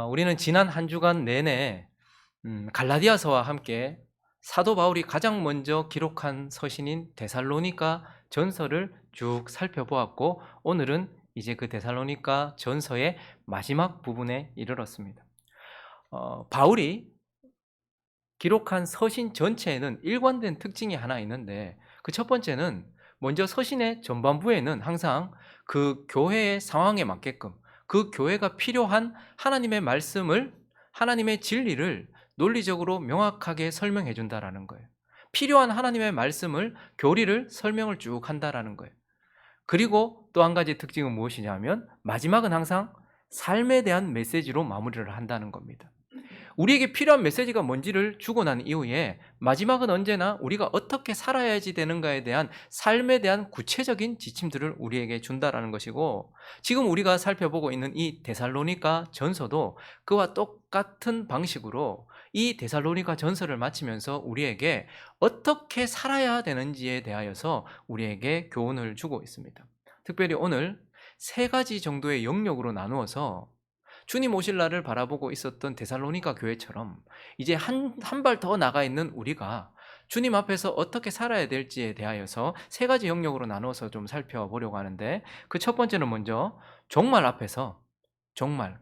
우리는 지난 한 주간 내내 갈라디아서와 함께 사도 바울이 가장 먼저 기록한 서신인 데살로니가 전서를 쭉 살펴보았고, 오늘은 이제 그 데살로니가 전서의 마지막 부분에 이르렀습니다. 바울이 기록한 서신 전체에는 일관된 특징이 하나 있는데, 그 첫 번째는 먼저 서신의 전반부에는 항상 그 교회의 상황에 맞게끔 그 교회가 필요한 하나님의 말씀을, 하나님의 진리를 논리적으로 명확하게 설명해 준다라는 거예요. 필요한 하나님의 말씀을, 교리를 설명을 쭉 한다라는 거예요. 그리고 또 한 가지 특징은 무엇이냐면, 마지막은 항상 삶에 대한 메시지로 마무리를 한다는 겁니다. 우리에게 필요한 메시지가 뭔지를 주고 난 이후에 마지막은 언제나 우리가 어떻게 살아야지 되는가에 대한 삶에 대한 구체적인 지침들을 우리에게 준다라는 것이고, 지금 우리가 살펴보고 있는 이 데살로니가 전서도 그와 똑같은 방식으로 이 데살로니가 전서를 마치면서 우리에게 어떻게 살아야 되는지에 대하여서 우리에게 교훈을 주고 있습니다. 특별히 오늘 세 가지 정도의 영역으로 나누어서 주님 오실 날을 바라보고 있었던 데살로니가 교회처럼 이제 한 발 더 나가 있는 우리가 주님 앞에서 어떻게 살아야 될지에 대하여서 세 가지 영역으로 나눠서 좀 살펴보려고 하는데, 그 첫 번째는 먼저 종말 앞에서, 종말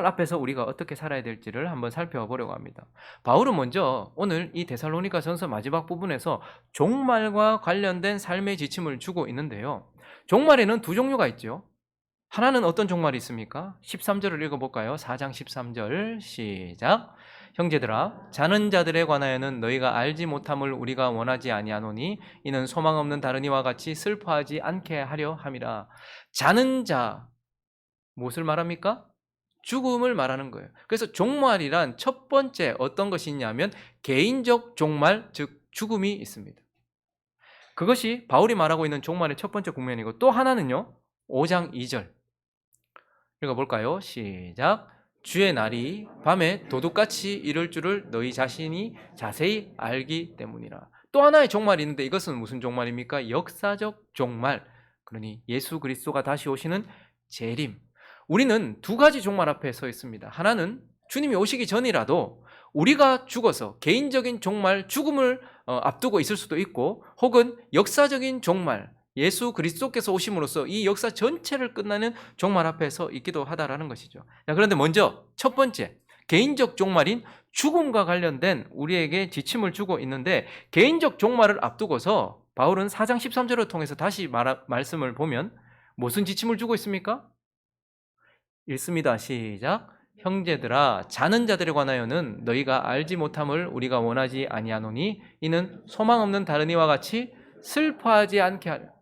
앞에서 우리가 어떻게 살아야 될지를 한번 살펴보려고 합니다. 바울은 먼저 오늘 이 데살로니가 전서 마지막 부분에서 종말과 관련된 삶의 지침을 주고 있는데요. 종말에는 두 종류가 있죠. 하나는 어떤 종말이 있습니까? 13절을 읽어볼까요? 4장 13절 시작. 형제들아, 자는 자들에 관하여는 너희가 알지 못함을 우리가 원하지 아니하노니 이는 소망 없는 다른 이와 같이 슬퍼하지 않게 하려 함이라. 자는 자, 무엇을 말합니까? 죽음을 말하는 거예요. 그래서 종말이란 첫 번째 어떤 것이 있냐면 개인적 종말, 즉 죽음이 있습니다. 그것이 바울이 말하고 있는 종말의 첫 번째 국면이고, 또 하나는요, 5장 2절 읽어볼까요? 시작. 주의 날이 밤에 도둑같이 이를 줄을 너희 자신이 자세히 알기 때문이라. 또 하나의 종말이 있는데, 이것은 무슨 종말입니까? 역사적 종말. 그러니 예수 그리스도가 다시 오시는 재림. 우리는 두 가지 종말 앞에 서 있습니다. 하나는 주님이 오시기 전이라도 우리가 죽어서 개인적인 종말, 죽음을 앞두고 있을 수도 있고, 혹은 역사적인 종말, 예수 그리스도께서 오심으로써 이 역사 전체를 끝나는 종말 앞에 서 있기도 하다라는 것이죠. 그런데 먼저 첫 번째, 개인적 종말인 죽음과 관련된 우리에게 지침을 주고 있는데, 개인적 종말을 앞두고서 바울은 4장 13절을 통해서 다시 말씀을 보면 무슨 지침을 주고 있습니까? 읽습니다. 시작. 형제들아, 자는 자들에 관하여는 너희가 알지 못함을 우리가 원하지 아니하노니 이는 소망 없는 다른 이와 같이 슬퍼하지 않게 하려.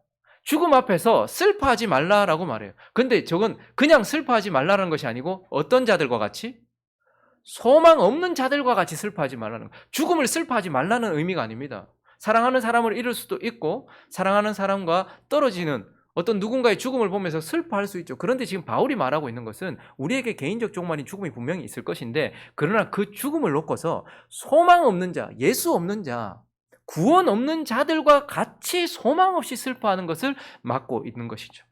죽음 앞에서 슬퍼하지 말라라고 말해요. 근데 저건 그냥 슬퍼하지 말라는 것이 아니고 어떤 자들과 같이? 소망 없는 자들과 같이 슬퍼하지 말라는 거예요. 죽음을 슬퍼하지 말라는 의미가 아닙니다. 사랑하는 사람을 잃을 수도 있고, 사랑하는 사람과 떨어지는 어떤 누군가의 죽음을 보면서 슬퍼할 수 있죠. 그런데 지금 바울이 말하고 있는 것은 우리에게 개인적 종말인 죽음이 분명히 있을 것인데, 그러나 그 죽음을 놓고서 소망 없는 자, 예수 없는 자, 구원 없는 자들과 같이 소망 없이 슬퍼하는 것을 막고 있는 것이죠.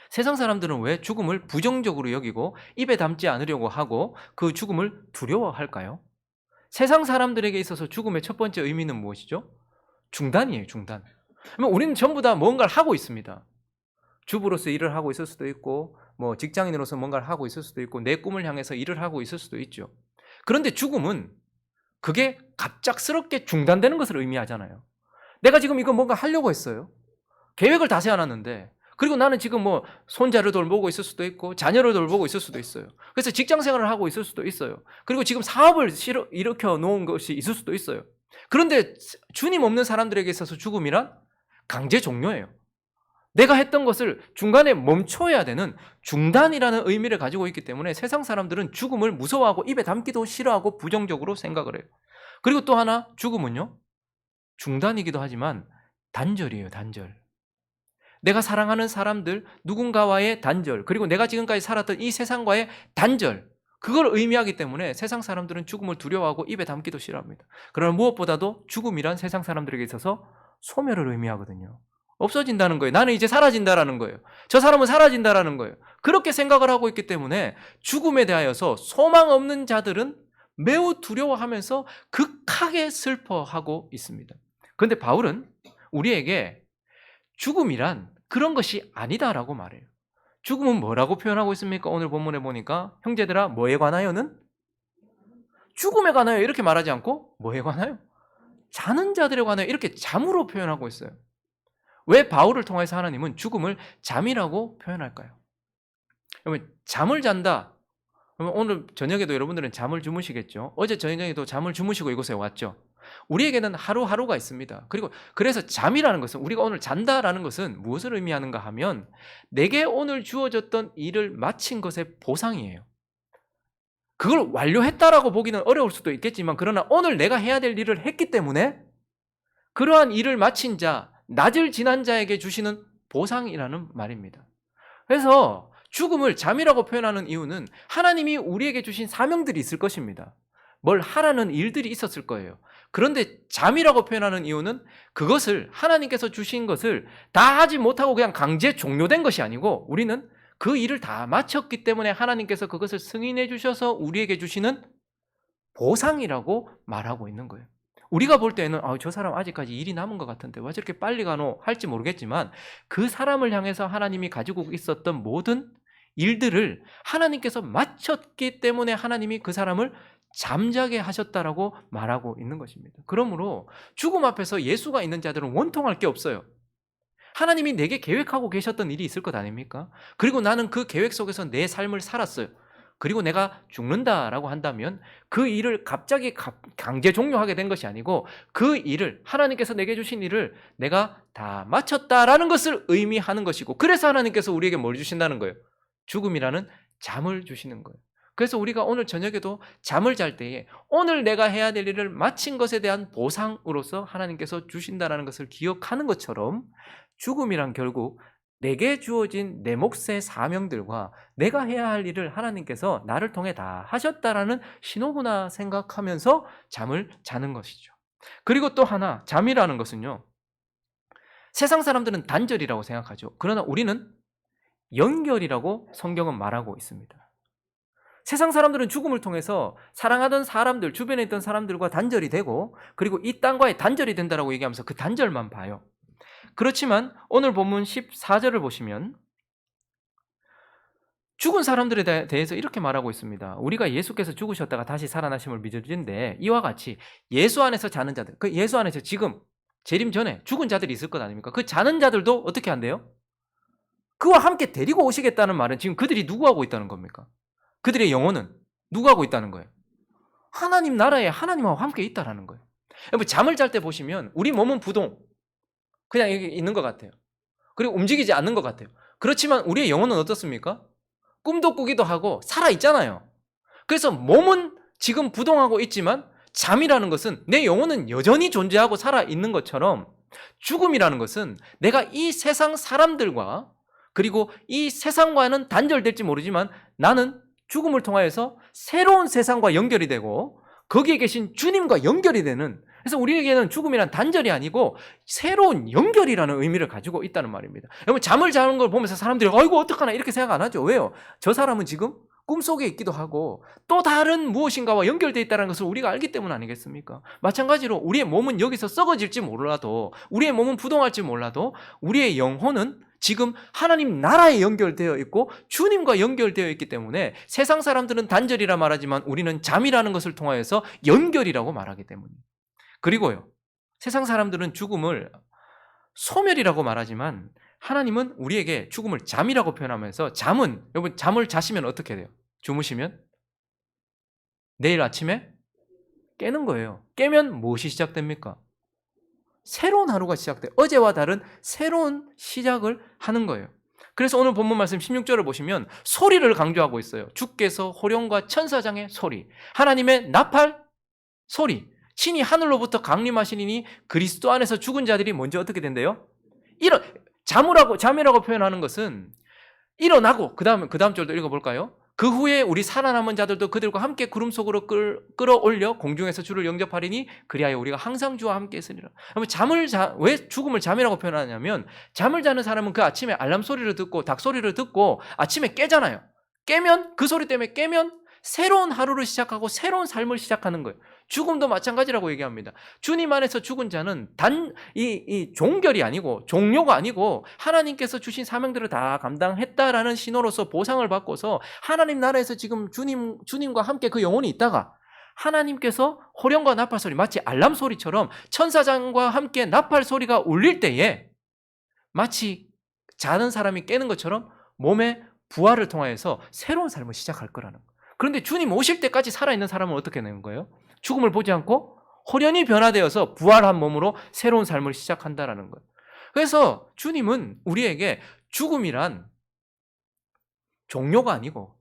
세상 사람들은 왜 죽음을 부정적으로 여기고 입에 담지 않으려고 하고 그 죽음을 두려워할까요? 세상 사람들에게 있어서 죽음의 첫 번째 의미는 무엇이죠? 중단이에요, 중단. 우리는 전부 다 뭔가를 하고 있습니다. 주부로서 일을 하고 있을 수도 있고, 직장인으로서 뭔가를 하고 있을 수도 있고, 내 꿈을 향해서 일을 하고 있을 수도 있죠. 그런데 죽음은 그게 갑작스럽게 중단되는 것을 의미하잖아요. 내가 지금 이거 뭔가 하려고 했어요. 계획을 다 세워놨는데, 그리고 나는 지금 손자를 돌보고 있을 수도 있고 자녀를 돌보고 있을 수도 있어요. 그래서 직장 생활을 하고 있을 수도 있어요. 그리고 지금 사업을 일으켜 놓은 것이 있을 수도 있어요. 그런데 주님 없는 사람들에게 있어서 죽음이란 강제 종료예요. 내가 했던 것을 중간에 멈춰야 되는 중단이라는 의미를 가지고 있기 때문에 세상 사람들은 죽음을 무서워하고 입에 담기도 싫어하고 부정적으로 생각을 해요. 그리고 또 하나, 죽음은요, 중단이기도 하지만 단절이에요, 단절. 내가 사랑하는 사람들, 누군가와의 단절, 그리고 내가 지금까지 살았던 이 세상과의 단절, 그걸 의미하기 때문에 세상 사람들은 죽음을 두려워하고 입에 담기도 싫어합니다. 그러나 무엇보다도 죽음이란 세상 사람들에게 있어서 소멸을 의미하거든요. 없어진다는 거예요. 나는 이제 사라진다라는 거예요. 저 사람은 사라진다라는 거예요. 그렇게 생각을 하고 있기 때문에 죽음에 대하여서 소망 없는 자들은 매우 두려워하면서 극하게 슬퍼하고 있습니다. 그런데 바울은 우리에게 죽음이란 그런 것이 아니다라고 말해요. 죽음은 뭐라고 표현하고 있습니까? 오늘 본문에 보니까 형제들아 뭐에 관하여는? 죽음에 관하여 이렇게 말하지 않고 뭐에 관하여? 자는 자들에 관하여 이렇게 잠으로 표현하고 있어요. 왜 바울을 통해서 하나님은 죽음을 잠이라고 표현할까요? 그러면 잠을 잔다. 그러면 오늘 저녁에도 여러분들은 잠을 주무시겠죠? 어제 저녁에도 잠을 주무시고 이곳에 왔죠? 우리에게는 하루하루가 있습니다. 그리고 그래서 잠이라는 것은 우리가 오늘 잔다라는 것은 무엇을 의미하는가 하면 내게 오늘 주어졌던 일을 마친 것의 보상이에요. 그걸 완료했다라고 보기는 어려울 수도 있겠지만 그러나 오늘 내가 해야 될 일을 했기 때문에 그러한 일을 마친 자, 낮을 지난 자에게 주시는 보상이라는 말입니다. 그래서 죽음을 잠이라고 표현하는 이유는 하나님이 우리에게 주신 사명들이 있을 것입니다. 뭘 하라는 일들이 있었을 거예요. 그런데 잠이라고 표현하는 이유는 그것을 하나님께서 주신 것을 다 하지 못하고 그냥 강제 종료된 것이 아니고 우리는 그 일을 다 마쳤기 때문에 하나님께서 그것을 승인해 주셔서 우리에게 주시는 보상이라고 말하고 있는 거예요. 우리가 볼 때는 저 사람 아직까지 일이 남은 것 같은데 왜 저렇게 빨리 가노 할지 모르겠지만 그 사람을 향해서 하나님이 가지고 있었던 모든 일들을 하나님께서 마쳤기 때문에 하나님이 그 사람을 잠자게 하셨다라고 말하고 있는 것입니다. 그러므로 죽음 앞에서 예수가 있는 자들은 원통할 게 없어요. 하나님이 내게 계획하고 계셨던 일이 있을 것 아닙니까? 그리고 나는 그 계획 속에서 내 삶을 살았어요. 그리고 내가 죽는다라고 한다면 그 일을 갑자기 강제 종료하게 된 것이 아니고 그 일을 하나님께서 내게 주신 일을 내가 다 마쳤다라는 것을 의미하는 것이고 그래서 하나님께서 우리에게 뭘 주신다는 거예요? 죽음이라는 잠을 주시는 거예요. 그래서 우리가 오늘 저녁에도 잠을 잘 때에 오늘 내가 해야 될 일을 마친 것에 대한 보상으로서 하나님께서 주신다는 것을 기억하는 것처럼 죽음이란 결국 내게 주어진 내 몫의 사명들과 내가 해야 할 일을 하나님께서 나를 통해 다 하셨다라는 신호구나 생각하면서 잠을 자는 것이죠. 그리고 또 하나 잠이라는 것은요. 세상 사람들은 단절이라고 생각하죠. 그러나 우리는 연결이라고 성경은 말하고 있습니다. 세상 사람들은 죽음을 통해서 사랑하던 사람들, 주변에 있던 사람들과 단절이 되고 그리고 이 땅과의 단절이 된다라고 얘기하면서 그 단절만 봐요. 그렇지만 오늘 본문 14절을 보시면 죽은 사람들에 대해서 이렇게 말하고 있습니다. 우리가 예수께서 죽으셨다가 다시 살아나심을 믿어진데 이와 같이 예수 안에서 자는 자들, 그 예수 안에서 지금 재림 전에 죽은 자들이 있을 것 아닙니까? 그 자는 자들도 어떻게 한대요? 그와 함께 데리고 오시겠다는 말은 지금 그들이 누구하고 있다는 겁니까? 그들의 영혼은 누구하고 있다는 거예요? 하나님 나라에 하나님하고 함께 있다라는 거예요. 여러분 잠을 잘 때 보시면 우리 몸은 부동 그냥 여기 있는 것 같아요. 그리고 움직이지 않는 것 같아요. 그렇지만 우리의 영혼은 어떻습니까? 꿈도 꾸기도 하고 살아있잖아요. 그래서 몸은 지금 부동하고 있지만 잠이라는 것은 내 영혼은 여전히 존재하고 살아있는 것처럼 죽음이라는 것은 내가 이 세상 사람들과 그리고 이 세상과는 단절될지 모르지만 나는 죽음을 통하여서 새로운 세상과 연결이 되고 거기에 계신 주님과 연결이 되는 그래서 우리에게는 죽음이란 단절이 아니고 새로운 연결이라는 의미를 가지고 있다는 말입니다. 여러분 잠을 자는 걸 보면서 사람들이 아이고 어떡하나 이렇게 생각 안 하죠. 왜요? 저 사람은 지금 꿈속에 있기도 하고 또 다른 무엇인가와 연결되어 있다는 것을 우리가 알기 때문 아니겠습니까? 마찬가지로 우리의 몸은 여기서 썩어질지 몰라도 우리의 몸은 부동할지 몰라도 우리의 영혼은 지금 하나님 나라에 연결되어 있고 주님과 연결되어 있기 때문에 세상 사람들은 단절이라 말하지만 우리는 잠이라는 것을 통하여서 연결이라고 말하기 때문입니다. 그리고요 세상 사람들은 죽음을 소멸이라고 말하지만 하나님은 우리에게 죽음을 잠이라고 표현하면서 잠은 여러분 잠을 자시면 어떻게 돼요? 주무시면 내일 아침에 깨는 거예요. 깨면 무엇이 시작됩니까? 새로운 하루가 시작돼요. 어제와 다른 새로운 시작을 하는 거예요. 그래서 오늘 본문 말씀 16절을 보시면 소리를 강조하고 있어요. 주께서 호령과 천사장의 소리, 하나님의 나팔 소리, 친히 하늘로부터 강림하시니 그리스도 안에서 죽은 자들이 먼저 어떻게 된대요? 잠이라고 표현하는 것은 일어나고 그 다음 절도 읽어볼까요? 그 후에 우리 살아남은 자들도 그들과 함께 구름 속으로 끌어올려 공중에서 주를 영접하리니 그리하여 우리가 항상 주와 함께 있으리라. 왜 죽음을 잠이라고 표현하냐면 잠을 자는 사람은 그 아침에 알람 소리를 듣고 닭 소리를 듣고 아침에 깨잖아요. 깨면 그 소리 때문에 깨면 새로운 하루를 시작하고 새로운 삶을 시작하는 거예요. 죽음도 마찬가지라고 얘기합니다. 주님 안에서 죽은 자는 이 종결이 아니고 종료가 아니고 하나님께서 주신 사명들을 다 감당했다라는 신호로서 보상을 받고서 하나님 나라에서 지금 주님과 함께 그 영혼이 있다가 하나님께서 호령과 나팔 소리, 마치 알람 소리처럼 천사장과 함께 나팔 소리가 울릴 때에 마치 자는 사람이 깨는 것처럼 몸의 부활을 통하여서 새로운 삶을 시작할 거라는 거예요. 그런데 주님 오실 때까지 살아있는 사람은 어떻게 되는 거예요? 죽음을 보지 않고 호련히 변화되어서 부활한 몸으로 새로운 삶을 시작한다라는 거예요. 그래서 주님은 우리에게 죽음이란 종료가 아니고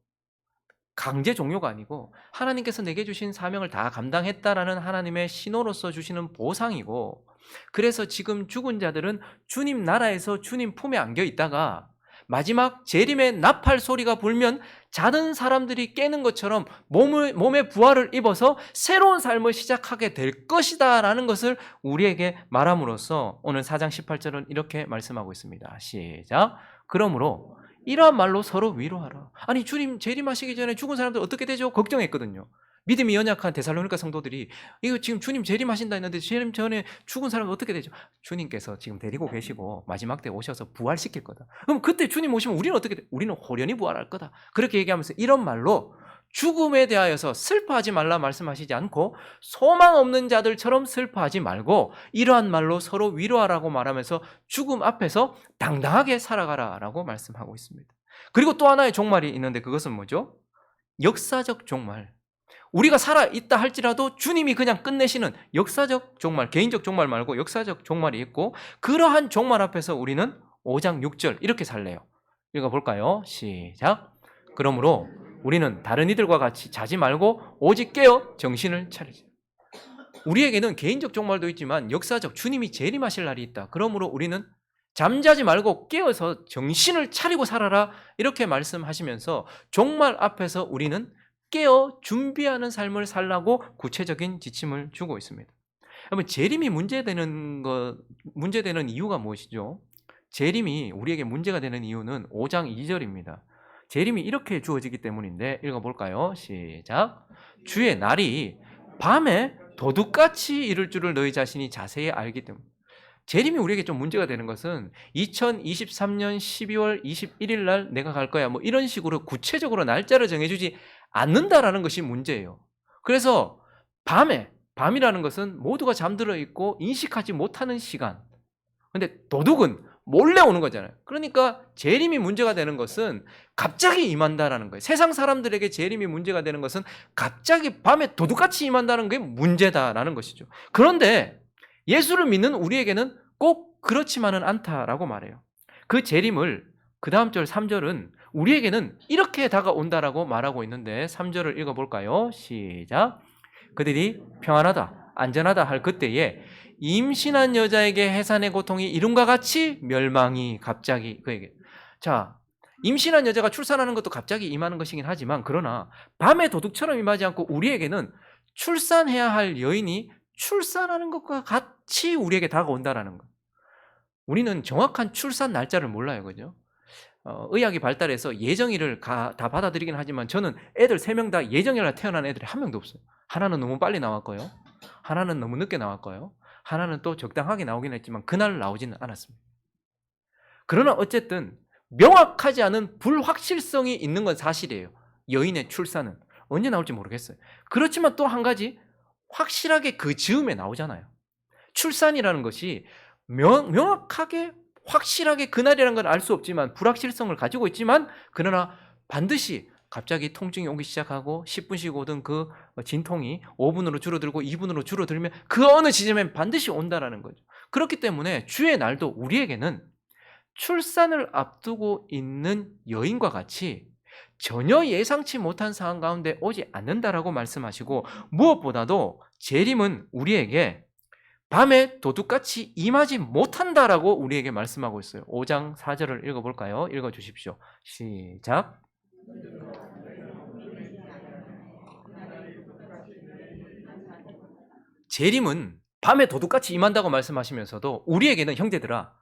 강제 종료가 아니고 하나님께서 내게 주신 사명을 다 감당했다라는 하나님의 신호로서 주시는 보상이고, 그래서 지금 죽은 자들은 주님 나라에서 주님 품에 안겨 있다가 마지막 재림의 나팔 소리가 불면 자는 사람들이 깨는 것처럼 몸의 부활을 입어서 새로운 삶을 시작하게 될 것이다 라는 것을 우리에게 말함으로써 오늘 4장 18절은 이렇게 말씀하고 있습니다. 시작. 그러므로 이러한 말로 서로 위로하라. 아니 주님 재림하시기 전에 죽은 사람들 어떻게 되죠? 걱정했거든요. 믿음이 연약한 데살로니가 성도들이 이거 지금 주님 재림하신다 했는데 재림 전에 죽은 사람은 어떻게 되죠? 주님께서 지금 데리고 계시고 마지막 때 오셔서 부활시킬 거다. 그럼 그때 주님 오시면 우리는 어떻게 돼? 우리는 호련히 부활할 거다. 그렇게 얘기하면서 이런 말로 죽음에 대하여서 슬퍼하지 말라 말씀하시지 않고 소망 없는 자들처럼 슬퍼하지 말고 이러한 말로 서로 위로하라고 말하면서 죽음 앞에서 당당하게 살아가라라고 말씀하고 있습니다. 그리고 또 하나의 종말이 있는데 그것은 뭐죠? 역사적 종말. 우리가 살아있다 할지라도 주님이 그냥 끝내시는 역사적 종말, 개인적 종말 말고 역사적 종말이 있고, 그러한 종말 앞에서 우리는 5장 6절 이렇게 살래요. 읽어볼까요? 시작. 그러므로 우리는 다른 이들과 같이 자지 말고 오직 깨어 정신을 차리자. 우리에게는 개인적 종말도 있지만 역사적 주님이 재림하실 날이 있다. 그러므로 우리는 잠자지 말고 깨어서 정신을 차리고 살아라 이렇게 말씀하시면서 종말 앞에서 우리는 깨어 준비하는 삶을 살라고 구체적인 지침을 주고 있습니다. 그러면 재림이 문제되는 이유가 무엇이죠? 재림이 우리에게 문제가 되는 이유는 5장 2절입니다. 재림이 이렇게 주어지기 때문인데 읽어볼까요? 시작. 주의 날이 밤에 도둑같이 이를 줄을 너희 자신이 자세히 알기 때문에. 재림이 우리에게 좀 문제가 되는 것은 2023년 12월 21일 날 내가 갈 거야 뭐 이런 식으로 구체적으로 날짜를 정해주지 않는다라는 것이 문제예요. 그래서 밤이라는 것은 모두가 잠들어 있고 인식하지 못하는 시간. 근데 도둑은 몰래 오는 거잖아요. 그러니까 재림이 문제가 되는 것은 갑자기 임한다라는 거예요. 세상 사람들에게 재림이 문제가 되는 것은 갑자기 밤에 도둑같이 임한다는 게 문제다라는 것이죠. 그런데 예수를 믿는 우리에게는 꼭 그렇지만은 않다라고 말해요. 그 재림을 그 다음 절 3절은 우리에게는 이렇게 다가온다라고 말하고 있는데 3절을 읽어볼까요? 시작. 그들이 평안하다, 안전하다 할 그때에 임신한 여자에게 해산의 고통이 이름과 같이 멸망이 갑자기 그에게. 자, 임신한 여자가 출산하는 것도 갑자기 임하는 것이긴 하지만 그러나 밤에 도둑처럼 임하지 않고 우리에게는 출산해야 할 여인이 출산하는 것과 같이 우리에게 다가온다라는 것. 우리는 정확한 출산 날짜를 몰라요. 그죠? 의학이 발달해서 예정일을 다 받아들이긴 하지만 저는 애들 3명 다 예정일날 태어난 애들이 한 명도 없어요. 하나는 너무 빨리 나왔고요. 하나는 너무 늦게 나왔고요. 하나는 또 적당하게 나오긴 했지만 그날 나오지는 않았습니다. 그러나 어쨌든 명확하지 않은 불확실성이 있는 건 사실이에요. 여인의 출산은 언제 나올지 모르겠어요. 그렇지만 또 한 가지 확실하게 그 즈음에 나오잖아요. 출산이라는 것이 명확하게 확실하게 그날이라는 건 알 수 없지만 불확실성을 가지고 있지만 그러나 반드시 갑자기 통증이 오기 시작하고 10분씩 오던 그 진통이 5분으로 줄어들고 2분으로 줄어들면 그 어느 지점엔 반드시 온다라는 거죠. 그렇기 때문에 주의 날도 우리에게는 출산을 앞두고 있는 여인과 같이 전혀 예상치 못한 상황 가운데 오지 않는다라고 말씀하시고 무엇보다도 재림은 우리에게 밤에 도둑같이 임하지 못한다라고 우리에게 말씀하고 있어요. 5장 4절을 읽어볼까요? 읽어주십시오. 시작. 재림은 밤에 도둑같이 임한다고 말씀하시면서도 우리에게는 형제들아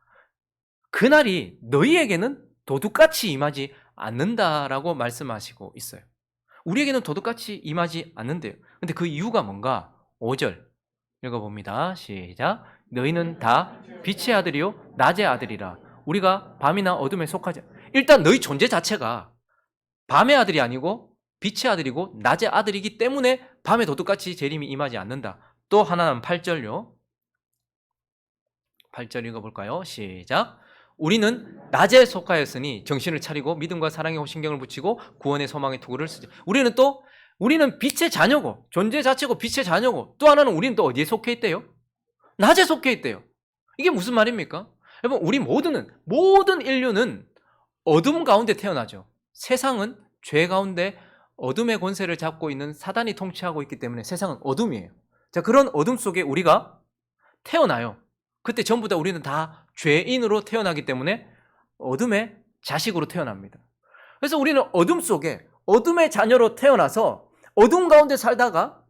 그날이 너희에게는 도둑같이 임하지 않는다라고 말씀하시고 있어요. 우리에게는 도둑같이 임하지 않는데요. 근데 그 이유가 뭔가? 5절 읽어봅니다. 시작. 너희는 다 빛의 아들이요 낮의 아들이라. 우리가 밤이나 어둠에 속하지 일단 너희 존재 자체가 밤의 아들이 아니고 빛의 아들이고 낮의 아들이기 때문에 밤에 도둑같이 재림이 임하지 않는다. 또 하나는 8절요. 8절 읽어볼까요? 시작. 우리는 낮에 속하였으니 정신을 차리고 믿음과 사랑에 호신경을 붙이고 구원의 소망의 투구를 쓰지. 우리는 빛의 자녀고 존재 자체고 빛의 자녀고 또 하나는 우리는 또 어디에 속해 있대요? 낮에 속해 있대요. 이게 무슨 말입니까? 여러분 우리 모든 인류는 어둠 가운데 태어나죠. 세상은 죄 가운데 어둠의 권세를 잡고 있는 사단이 통치하고 있기 때문에 세상은 어둠이에요. 자, 그런 어둠 속에 우리가 태어나요. 그때 전부 다 우리는 다 죄인으로 태어나기 때문에 어둠의 자식으로 태어납니다. 그래서 우리는 어둠 속에 어둠의 자녀로 태어나서 어둠 가운데 살다가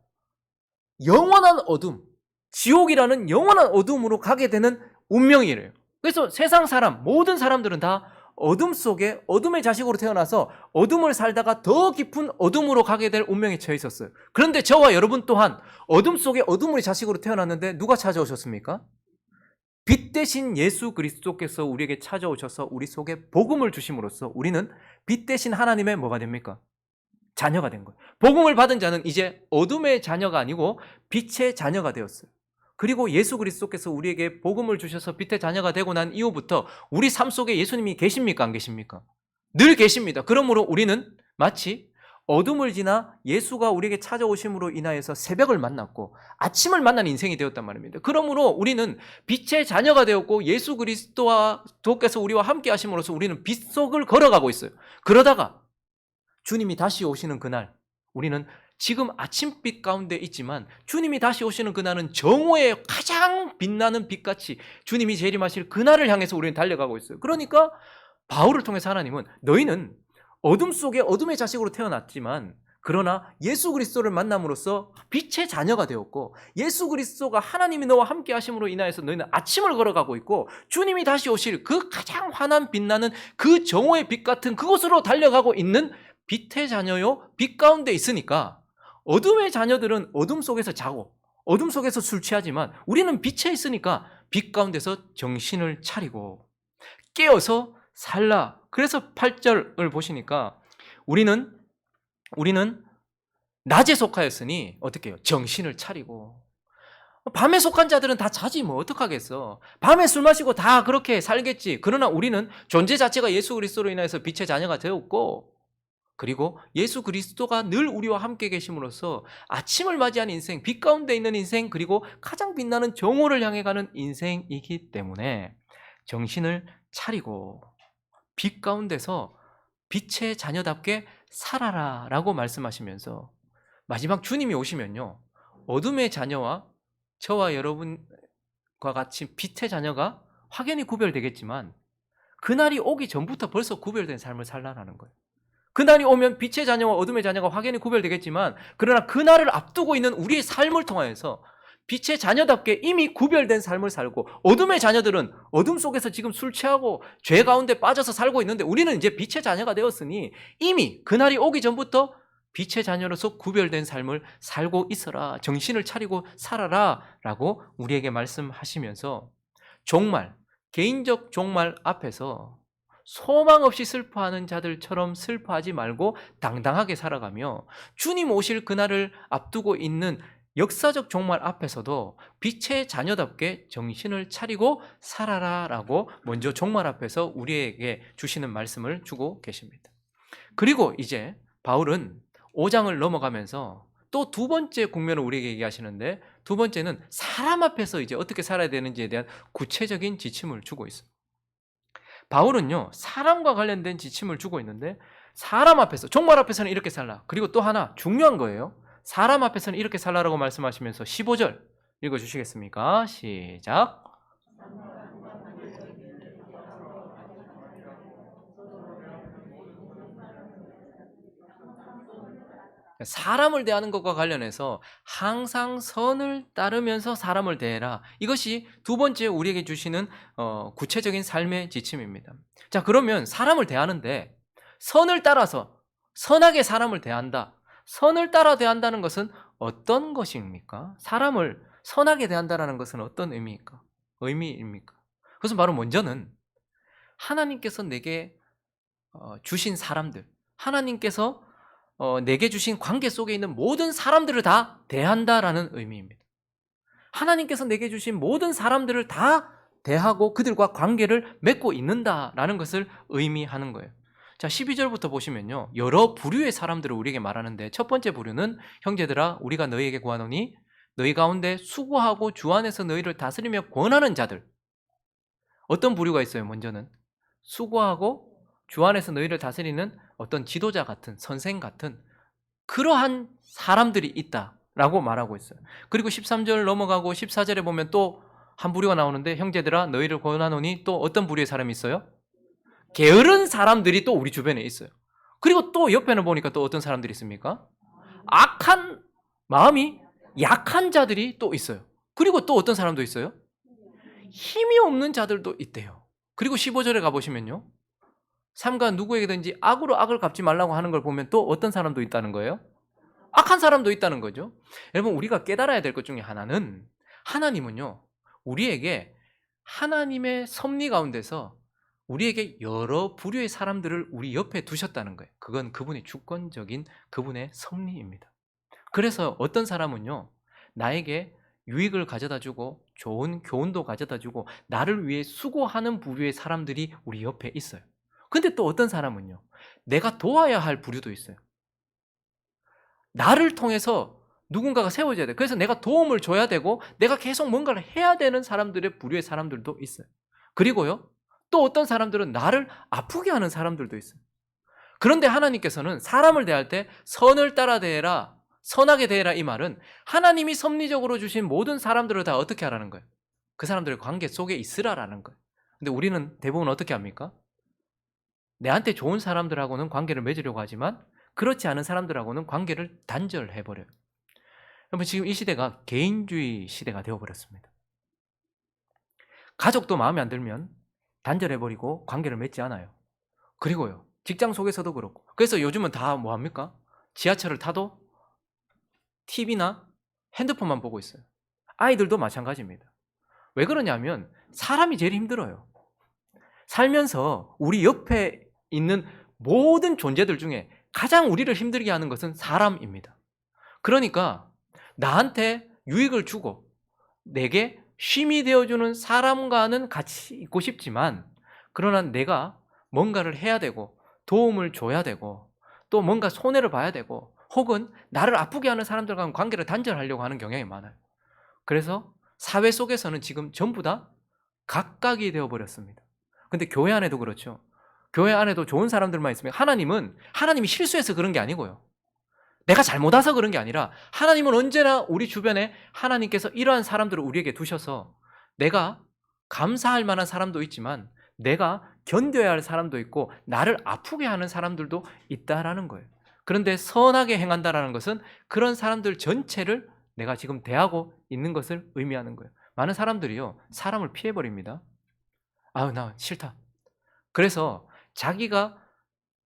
영원한 어둠, 지옥이라는 영원한 어둠으로 가게 되는 운명이래요. 그래서 세상 사람, 모든 사람들은 다 어둠 속에 어둠의 자식으로 태어나서 어둠을 살다가 더 깊은 어둠으로 가게 될 운명에 처해 있었어요. 그런데 저와 여러분 또한 어둠 속에 어둠의 자식으로 태어났는데 누가 찾아오셨습니까? 빛 대신 예수 그리스도께서 우리에게 찾아오셔서 우리 속에 복음을 주심으로써 우리는 빛 대신 하나님의 뭐가 됩니까? 자녀가 된 거예요. 복음을 받은 자는 이제 어둠의 자녀가 아니고 빛의 자녀가 되었어요. 그리고 예수 그리스도께서 우리에게 복음을 주셔서 빛의 자녀가 되고 난 이후부터 우리 삶 속에 예수님이 계십니까? 안 계십니까? 늘 계십니다. 그러므로 우리는 마치 어둠을 지나 예수가 우리에게 찾아오심으로 인하여서 새벽을 만났고 아침을 만난 인생이 되었단 말입니다. 그러므로 우리는 빛의 자녀가 되었고 예수 그리스도께서 우리와 함께 하심으로써 우리는 빛 속을 걸어가고 있어요. 그러다가 주님이 다시 오시는 그날 우리는 지금 아침빛 가운데 있지만 주님이 다시 오시는 그날은 정오의 가장 빛나는 빛같이 주님이 재림하실 그날을 향해서 우리는 달려가고 있어요. 그러니까 바울을 통해서 하나님은 너희는 어둠 속에 어둠의 자식으로 태어났지만 그러나 예수 그리스도를 만남으로써 빛의 자녀가 되었고 예수 그리스도가 하나님이 너와 함께 하심으로 인하여서 너희는 아침을 걸어가고 있고 주님이 다시 오실 그 가장 환한 빛나는 그 정오의 빛 같은 그곳으로 달려가고 있는 빛의 자녀요 빛 가운데 있으니까 어둠의 자녀들은 어둠 속에서 자고 어둠 속에서 술 취하지만 우리는 빛에 있으니까 빛 가운데서 정신을 차리고 깨어서 살라. 그래서 8절을 보시니까 우리는 낮에 속하였으니 어떻게 해요? 정신을 차리고. 밤에 속한 자들은 다 자지 뭐 어떡하겠어. 밤에 술 마시고 다 그렇게 살겠지. 그러나 우리는 존재 자체가 예수 그리스도로 인해서 빛의 자녀가 되었고 그리고 예수 그리스도가 늘 우리와 함께 계심으로써 아침을 맞이한 인생, 빛 가운데 있는 인생, 그리고 가장 빛나는 정오를 향해 가는 인생이기 때문에 정신을 차리고 빛 가운데서 빛의 자녀답게 살아라 라고 말씀하시면서 마지막 주님이 오시면요 어둠의 자녀와 저와 여러분과 같이 빛의 자녀가 확연히 구별되겠지만 그날이 오기 전부터 벌써 구별된 삶을 살라라는 거예요. 그날이 오면 빛의 자녀와 어둠의 자녀가 확연히 구별되겠지만 그러나 그날을 앞두고 있는 우리의 삶을 통하여서 빛의 자녀답게 이미 구별된 삶을 살고 어둠의 자녀들은 어둠 속에서 지금 술 취하고 죄 가운데 빠져서 살고 있는데 우리는 이제 빛의 자녀가 되었으니 이미 그날이 오기 전부터 빛의 자녀로서 구별된 삶을 살고 있어라. 정신을 차리고 살아라 라고 우리에게 말씀하시면서 종말, 개인적 종말 앞에서 소망 없이 슬퍼하는 자들처럼 슬퍼하지 말고 당당하게 살아가며 주님 오실 그날을 앞두고 있는 역사적 종말 앞에서도 빛의 자녀답게 정신을 차리고 살아라 라고 먼저 종말 앞에서 우리에게 주시는 말씀을 주고 계십니다. 그리고 이제 바울은 5장을 넘어가면서 또 두 번째 국면을 우리에게 얘기하시는데 두 번째는 사람 앞에서 이제 어떻게 살아야 되는지에 대한 구체적인 지침을 주고 있어요. 바울은요 사람과 관련된 지침을 주고 있는데 사람 앞에서 종말 앞에서는 이렇게 살라. 그리고 또 하나 중요한 거예요. 사람 앞에서는 이렇게 살라라고 말씀하시면서 15절 읽어주시겠습니까? 시작. 사람을 대하는 것과 관련해서 항상 선을 따르면서 사람을 대해라. 이것이 두 번째 우리에게 주시는 구체적인 삶의 지침입니다. 자, 그러면 사람을 대하는데 선을 따라서 선하게 사람을 대한다. 선을 따라 대한다는 것은 어떤 것입니까? 사람을 선하게 대한다는 것은 어떤 의미입니까? 그것은 바로 먼저는 하나님께서 내게 주신 사람들, 하나님께서 내게 주신 관계 속에 있는 모든 사람들을 다 대한다라는 의미입니다. 하나님께서 내게 주신 모든 사람들을 다 대하고 그들과 관계를 맺고 있는다라는 것을 의미하는 거예요. 자, 12절부터 보시면요. 여러 부류의 사람들을 우리에게 말하는데 첫 번째 부류는 형제들아 우리가 너희에게 구하노니 너희 가운데 수고하고 주 안에서 너희를 다스리며 권하는 자들. 어떤 부류가 있어요? 먼저는 수고하고 주 안에서 너희를 다스리는 어떤 지도자 같은 선생 같은 그러한 사람들이 있다라고 말하고 있어요. 그리고 13절 넘어가고 14절에 보면 또 한 부류가 나오는데 형제들아 너희를 권하노니 또 어떤 부류의 사람이 있어요? 게으른 사람들이 또 우리 주변에 있어요. 그리고 또 옆에는 보니까 또 어떤 사람들이 있습니까? 악한 마음이 약한 자들이 또 있어요. 그리고 또 어떤 사람도 있어요? 힘이 없는 자들도 있대요. 그리고 15절에 가보시면요. 삼가 누구에게든지 악으로 악을 갚지 말라고 하는 걸 보면 또 어떤 사람도 있다는 거예요? 악한 사람도 있다는 거죠. 여러분, 우리가 깨달아야 될 것 중에 하나는 하나님은요, 우리에게 하나님의 섭리 가운데서 우리에게 여러 부류의 사람들을 우리 옆에 두셨다는 거예요. 그건 그분의 주권적인 그분의 섭리입니다. 그래서 어떤 사람은요, 나에게 유익을 가져다 주고 좋은 교훈도 가져다 주고 나를 위해 수고하는 부류의 사람들이 우리 옆에 있어요. 근데 또 어떤 사람은요, 내가 도와야 할 부류도 있어요. 나를 통해서 누군가가 세워져야 돼. 그래서 내가 도움을 줘야 되고 내가 계속 뭔가를 해야 되는 사람들의 부류의 사람들도 있어요. 그리고요, 또 어떤 사람들은 나를 아프게 하는 사람들도 있어요. 그런데 하나님께서는 사람을 대할 때 선을 따라 대해라, 선하게 대해라 이 말은 하나님이 섭리적으로 주신 모든 사람들을 다 어떻게 하라는 거예요? 그 사람들의 관계 속에 있으라라는 거예요. 근데 우리는 대부분 어떻게 합니까? 내한테 좋은 사람들하고는 관계를 맺으려고 하지만 그렇지 않은 사람들하고는 관계를 단절해버려요. 여러분, 지금 이 시대가 개인주의 시대가 되어버렸습니다. 가족도 마음에 안 들면 단절해버리고 관계를 맺지 않아요. 그리고요, 직장 속에서도 그렇고. 그래서 요즘은 다 뭐합니까? 지하철을 타도 TV나 핸드폰만 보고 있어요. 아이들도 마찬가지입니다. 왜 그러냐면 사람이 제일 힘들어요. 살면서 우리 옆에 있는 모든 존재들 중에 가장 우리를 힘들게 하는 것은 사람입니다. 그러니까 나한테 유익을 주고 내게 쉼이 되어주는 사람과는 같이 있고 싶지만 그러나 내가 뭔가를 해야 되고 도움을 줘야 되고 또 뭔가 손해를 봐야 되고 혹은 나를 아프게 하는 사람들과는 관계를 단절하려고 하는 경향이 많아요. 그래서 사회 속에서는 지금 전부 다 각각이 되어버렸습니다. 근데 교회 안에도 그렇죠. 교회 안에도 좋은 사람들만 있으면 하나님이 실수해서 그런 게 아니고요. 내가 잘못 와서 그런 게 아니라 하나님은 언제나 우리 주변에 하나님께서 이러한 사람들을 우리에게 두셔서 내가 감사할 만한 사람도 있지만 내가 견뎌야 할 사람도 있고 나를 아프게 하는 사람들도 있다라는 거예요. 그런데 선하게 행한다라는 것은 그런 사람들 전체를 내가 지금 대하고 있는 것을 의미하는 거예요. 많은 사람들이요, 사람을 피해버립니다. 아유, 나 싫다. 그래서 자기가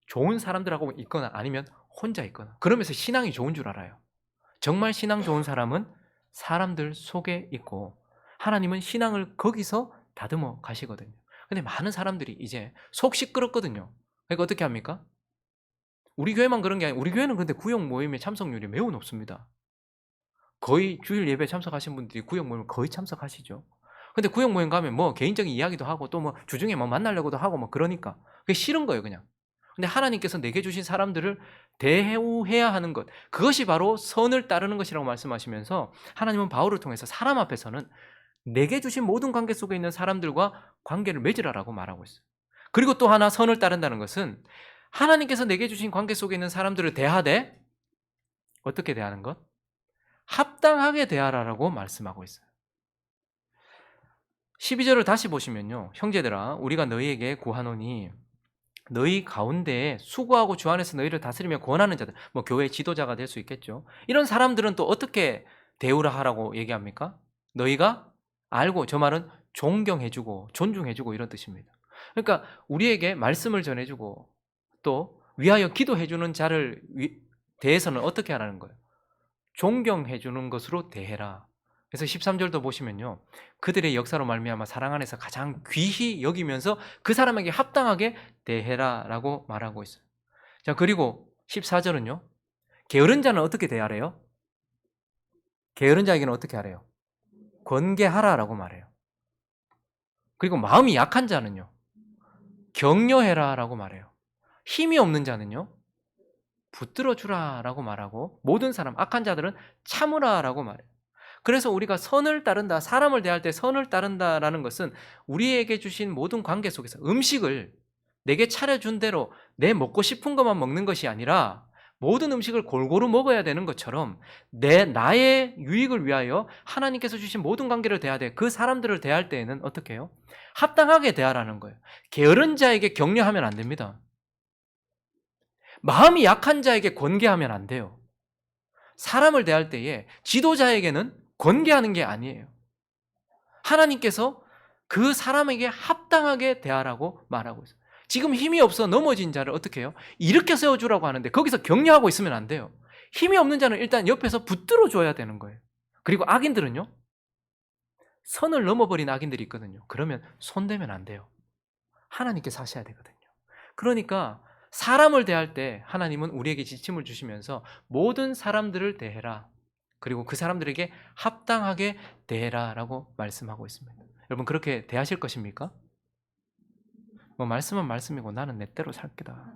좋은 사람들하고 있거나 아니면 혼자 있거나 그러면서 신앙이 좋은 줄 알아요. 정말 신앙 좋은 사람은 사람들 속에 있고 하나님은 신앙을 거기서 다듬어 가시거든요. 근데 많은 사람들이 이제 속 시끄럽거든요. 그러니까 어떻게 합니까? 우리 교회만 그런 게 아니고 우리 교회는 근데 구역 모임의 참석률이 매우 높습니다. 거의 주일 예배 참석하신 분들이 구역 모임 거의 참석하시죠. 근데 구역 모임 가면 뭐 개인적인 이야기도 하고 또 뭐 주중에 뭐 만나려고도 하고 뭐 그러니까 그게 싫은 거예요, 그냥. 근데 하나님께서 내게 주신 사람들을 대우해야 하는 것, 그것이 바로 선을 따르는 것이라고 말씀하시면서 하나님은 바울을 통해서 사람 앞에서는 내게 주신 모든 관계 속에 있는 사람들과 관계를 맺으라라고 말하고 있어요. 그리고 또 하나 선을 따른다는 것은 하나님께서 내게 주신 관계 속에 있는 사람들을 대하되 어떻게 대하는 것? 합당하게 대하라라고 말씀하고 있어요. 12절을 다시 보시면요. 형제들아 우리가 너희에게 구하노니 너희 가운데에 수고하고 주 안에서 너희를 다스리며 권하는 자들, 뭐 교회 지도자가 될 수 있겠죠. 이런 사람들은 또 어떻게 대우를 하라고 얘기합니까? 너희가 알고, 저 말은 존경해주고 존중해주고 이런 뜻입니다. 그러니까 우리에게 말씀을 전해주고 또 위하여 기도해주는 자를 대해서는 어떻게 하라는 거예요? 존경해주는 것으로 대해라. 그래서 13절도 보시면요, 그들의 역사로 말미암아 사랑 안에서 가장 귀히 여기면서 그 사람에게 합당하게 대해라라고 말하고 있어요. 자, 그리고 14절은요, 게으른 자는 어떻게 대하래요? 게으른 자에게는 어떻게 하래요? 권계하라라고 말해요. 그리고 마음이 약한 자는요, 격려해라라고 말해요. 힘이 없는 자는요, 붙들어 주라라고 말하고, 모든 사람, 악한 자들은 참으라라고 말해요. 그래서 우리가 선을 따른다, 사람을 대할 때 선을 따른다라는 것은 우리에게 주신 모든 관계 속에서 음식을 내게 차려준 대로 내 먹고 싶은 것만 먹는 것이 아니라 모든 음식을 골고루 먹어야 되는 것처럼 나의 유익을 위하여 하나님께서 주신 모든 관계를 대해야 돼. 그 사람들을 대할 때에는 어떻게 해요? 합당하게 대하라는 거예요. 게으른 자에게 격려하면 안 됩니다. 마음이 약한 자에게 권계하면 안 돼요. 사람을 대할 때에 지도자에게는 권계하는 게 아니에요. 하나님께서 그 사람에게 합당하게 대하라고 말하고 있어요. 지금 힘이 없어 넘어진 자를 어떻게 해요? 일으켜 세워주라고 하는데 거기서 격려하고 있으면 안 돼요. 힘이 없는 자는 일단 옆에서 붙들어 줘야 되는 거예요. 그리고 악인들은요, 선을 넘어버린 악인들이 있거든요. 그러면 손대면 안 돼요. 하나님께서 하셔야 되거든요. 그러니까 사람을 대할 때 하나님은 우리에게 지침을 주시면서 모든 사람들을 대해라. 그리고 그 사람들에게 합당하게 대해라라고 말씀하고 있습니다. 여러분, 그렇게 대하실 것입니까? 뭐 말씀은 말씀이고 나는 내 대로 살 거다.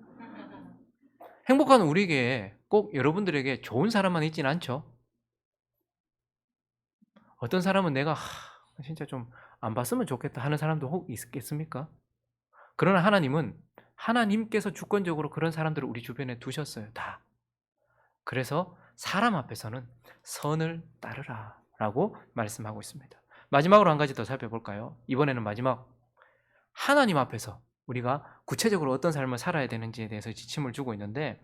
행복한 우리에게 꼭 여러분들에게 좋은 사람만 있진 않죠. 어떤 사람은 내가 진짜 좀 안 봤으면 좋겠다 하는 사람도 혹 있겠습니까? 그러나 하나님은 하나님께서 주권적으로 그런 사람들을 우리 주변에 두셨어요. 다. 그래서 사람 앞에서는 선을 따르라라고 말씀하고 있습니다. 마지막으로 한 가지 더 살펴볼까요? 이번에는 마지막, 하나님 앞에서 우리가 구체적으로 어떤 삶을 살아야 되는지에 대해서 지침을 주고 있는데,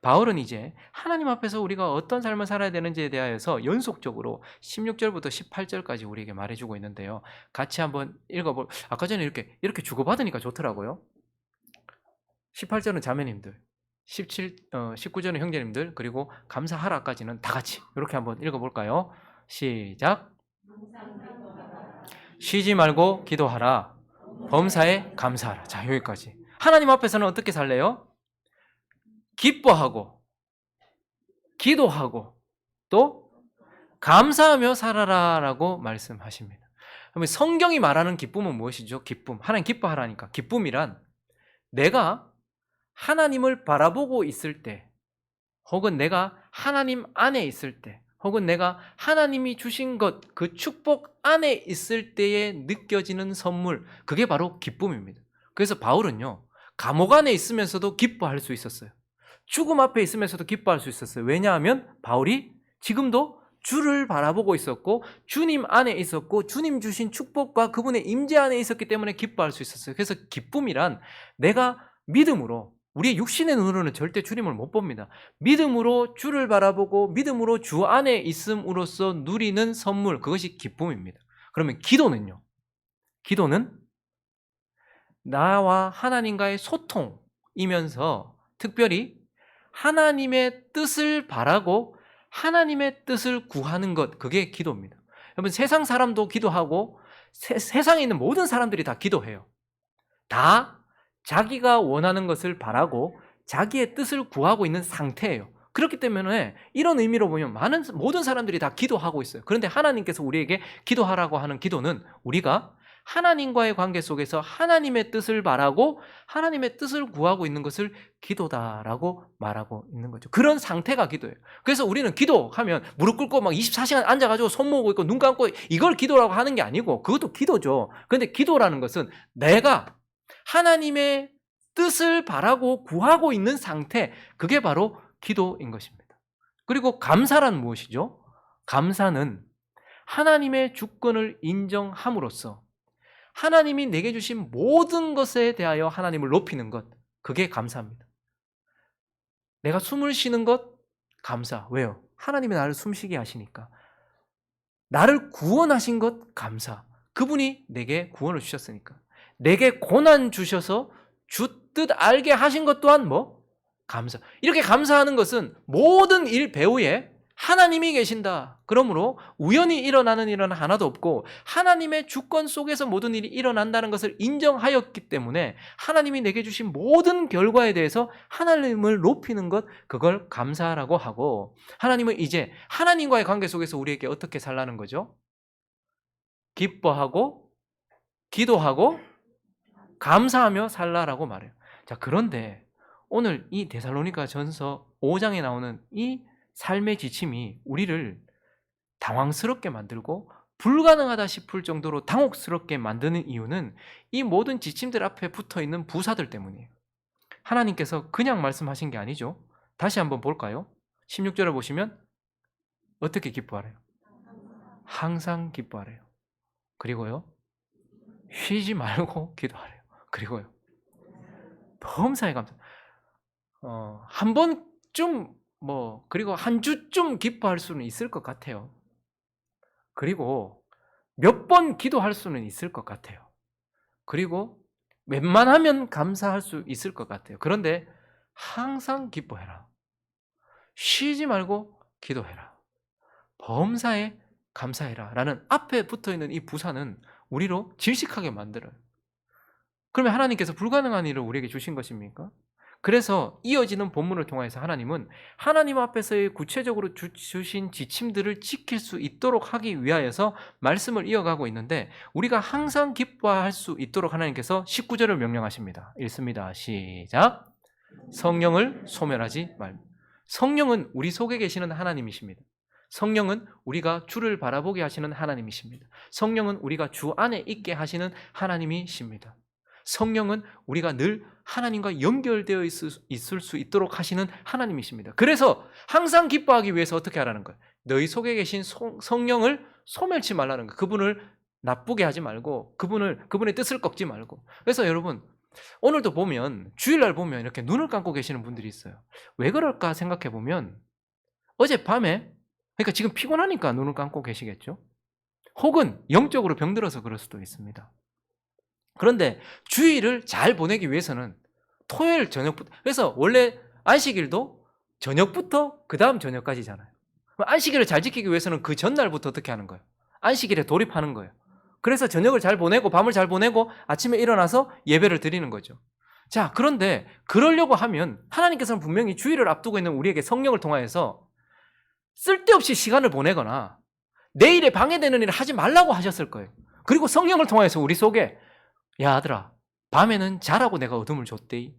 바울은 이제 하나님 앞에서 우리가 어떤 삶을 살아야 되는지에 대하여서 연속적으로 16절부터 18절까지 우리에게 말해주고 있는데요. 같이 한번 읽어볼. 아까 전에 이렇게 주고받으니까 좋더라고요. 18절은 자매님들, 19절은 형제님들, 그리고 감사하라까지는 다 같이 이렇게 한번 읽어볼까요? 시작. 쉬지 말고 기도하라. 범사에 감사하라. 자, 여기까지. 하나님 앞에서는 어떻게 살래요? 기뻐하고, 기도하고, 또 감사하며 살아라라고 말씀하십니다. 그러면 성경이 말하는 기쁨은 무엇이죠? 기쁨. 하나님 기뻐하라니까. 기쁨이란 내가 하나님을 바라보고 있을 때, 혹은 내가 하나님 안에 있을 때, 혹은 내가 하나님이 주신 것, 그 축복 안에 있을 때에 느껴지는 선물, 그게 바로 기쁨입니다. 그래서 바울은요, 감옥 안에 있으면서도 기뻐할 수 있었어요. 죽음 앞에 있으면서도 기뻐할 수 있었어요. 왜냐하면 바울이 지금도 주를 바라보고 있었고 주님 안에 있었고 주님 주신 축복과 그분의 임재 안에 있었기 때문에 기뻐할 수 있었어요. 그래서 기쁨이란 내가 믿음으로, 우리의 육신의 눈으로는 절대 주님을 못 봅니다. 믿음으로 주를 바라보고 믿음으로 주 안에 있음으로써 누리는 선물, 그것이 기쁨입니다. 그러면 기도는요? 기도는 나와 하나님과의 소통이면서 특별히 하나님의 뜻을 바라고 하나님의 뜻을 구하는 것, 그게 기도입니다. 여러분, 세상 사람도 기도하고 세상에 있는 모든 사람들이 다 기도해요. 다 자기가 원하는 것을 바라고 자기의 뜻을 구하고 있는 상태예요. 그렇기 때문에 이런 의미로 보면 모든 사람들이 다 기도하고 있어요. 그런데 하나님께서 우리에게 기도하라고 하는 기도는 우리가 하나님과의 관계 속에서 하나님의 뜻을 바라고 하나님의 뜻을 구하고 있는 것을 기도다라고 말하고 있는 거죠. 그런 상태가 기도예요. 그래서 우리는 기도하면 무릎 꿇고 막 24시간 앉아가지고 손 모으고 있고 눈 감고 이걸 기도라고 하는 게 아니고, 그것도 기도죠. 그런데 기도라는 것은 내가 하나님의 뜻을 바라고 구하고 있는 상태, 그게 바로 기도인 것입니다. 그리고 감사란 무엇이죠? 감사는 하나님의 주권을 인정함으로써 하나님이 내게 주신 모든 것에 대하여 하나님을 높이는 것, 그게 감사입니다. 내가 숨을 쉬는 것 감사. 왜요? 하나님이 나를 숨쉬게 하시니까. 나를 구원하신 것 감사. 그분이 내게 구원을 주셨으니까. 내게 고난 주셔서 주뜻 알게 하신 것 또한 뭐? 감사. 이렇게 감사하는 것은 모든 일 배후에 하나님이 계신다. 그러므로 우연히 일어나는 일은 하나도 없고 하나님의 주권 속에서 모든 일이 일어난다는 것을 인정하였기 때문에 하나님이 내게 주신 모든 결과에 대해서 하나님을 높이는 것, 그걸 감사라고 하고, 하나님은 이제 하나님과의 관계 속에서 우리에게 어떻게 살라는 거죠? 기뻐하고 기도하고 감사하며 살라라고 말해요. 자, 그런데 오늘 이 데살로니가 전서 5장에 나오는 이 삶의 지침이 우리를 당황스럽게 만들고 불가능하다 싶을 정도로 당혹스럽게 만드는 이유는 이 모든 지침들 앞에 붙어있는 부사들 때문이에요. 하나님께서 그냥 말씀하신 게 아니죠. 다시 한번 볼까요? 16절을 보시면 어떻게 기뻐하래요? 항상 기뻐하래요. 그리고요, 쉬지 말고 기도하래요. 그리고요, 범사에 감사. 한 번쯤 그리고 한 주쯤 기뻐할 수는 있을 것 같아요. 그리고 몇 번 기도할 수는 있을 것 같아요. 그리고 웬만하면 감사할 수 있을 것 같아요. 그런데 항상 기뻐해라. 쉬지 말고 기도해라. 범사에 감사해라. 라는 앞에 붙어있는 이 부사는 우리로 질식하게 만들어요. 그러면 하나님께서 불가능한 일을 우리에게 주신 것입니까? 그래서 이어지는 본문을 통해서 하나님은 하나님 앞에서의 구체적으로 주신 지침들을 지킬 수 있도록 하기 위하여서 말씀을 이어가고 있는데, 우리가 항상 기뻐할 수 있도록 하나님께서 19절을 명령하십니다. 읽습니다. 시작. 성령을 소멸하지 말고. 성령은 우리 속에 계시는 하나님이십니다. 성령은 우리가 주를 바라보게 하시는 하나님이십니다. 성령은 우리가 주 안에 있게 하시는 하나님이십니다. 성령은 우리가 늘 하나님과 연결되어 있을 수 있도록 하시는 하나님이십니다. 그래서 항상 기뻐하기 위해서 어떻게 하라는 거예요? 너희 속에 계신 성령을 소멸치 말라는 거예요. 그분을 나쁘게 하지 말고 그분의 뜻을 꺾지 말고. 그래서 여러분, 오늘도 보면 주일날 보면 이렇게 눈을 감고 계시는 분들이 있어요. 왜 그럴까 생각해 보면 어젯밤에, 그러니까 지금 피곤하니까 눈을 감고 계시겠죠? 혹은 영적으로 병들어서 그럴 수도 있습니다. 그런데 주일을 잘 보내기 위해서는 토요일 저녁부터, 그래서 원래 안식일도 저녁부터 그 다음 저녁까지잖아요. 안식일을 잘 지키기 위해서는 그 전날부터 어떻게 하는 거예요? 안식일에 돌입하는 거예요. 그래서 저녁을 잘 보내고 밤을 잘 보내고 아침에 일어나서 예배를 드리는 거죠. 자, 그런데 그러려고 하면 하나님께서는 분명히 주일을 앞두고 있는 우리에게 성령을 통하여서 쓸데없이 시간을 보내거나 내 일에 방해되는 일을 하지 말라고 하셨을 거예요. 그리고 성령을 통해서 우리 속에, 야 아들아, 밤에는 자라고 내가 어둠을 줬대이